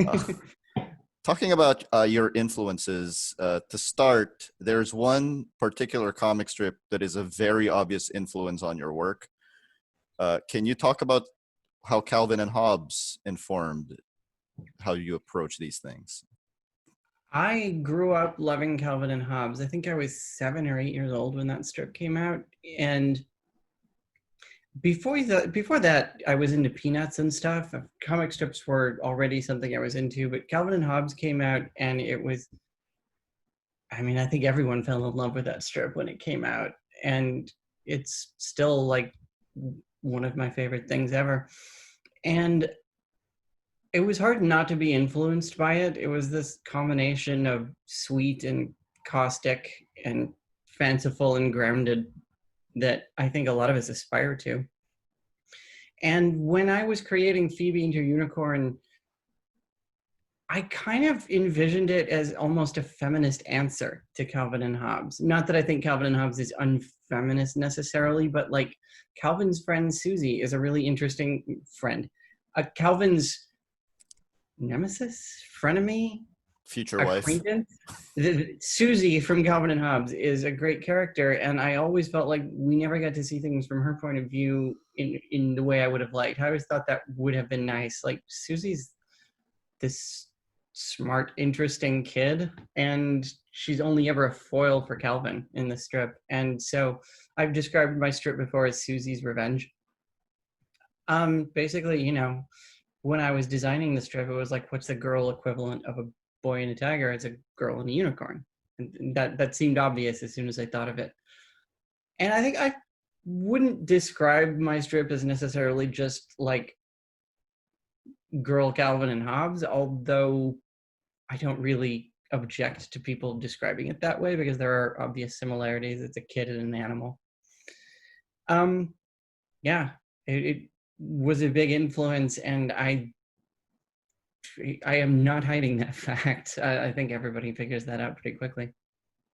Uh, Talking about your influences, to start, there's one particular comic strip that is a very obvious influence on your work. Can you talk about how Calvin and Hobbes informed how you approach these things? I grew up loving Calvin and Hobbes. I think I was 7 or 8 years old when that strip came out, and before that, I was into Peanuts and stuff. Comic strips were already something I was into, but Calvin and Hobbes came out, and it was. I mean, I think everyone fell in love with that strip when it came out, and it's still like one of my favorite things ever. And it was hard not to be influenced by it. It was this combination of sweet and caustic and fanciful and grounded that I think a lot of us aspire to. And when I was creating Phoebe into Unicorn, I kind of envisioned it as almost a feminist answer to Calvin and Hobbes. Not that I think Calvin and Hobbes is unfeminist necessarily, but like Calvin's friend Susie is a really interesting friend. Calvin's nemesis, frenemy, Future wife. acquaintance. Susie from Calvin and Hobbes is a great character, and I always felt like we never got to see things from her point of view in the way I would have liked. I always thought that would have been nice. Like Susie's this smart, interesting kid, and she's only ever a foil for Calvin in the strip. And so I've described my strip before as Susie's Revenge. Basically, when I was designing the strip, it was like, what's the girl equivalent of a boy and a tiger? It's a girl and a unicorn. And that seemed obvious as soon as I thought of it. And I think I wouldn't describe my strip as necessarily just like girl Calvin and Hobbes, although I don't really object to people describing it that way because there are obvious similarities. It's a kid and an animal. Um, yeah, it was a big influence, and I am not hiding that fact. I think everybody figures that out pretty quickly.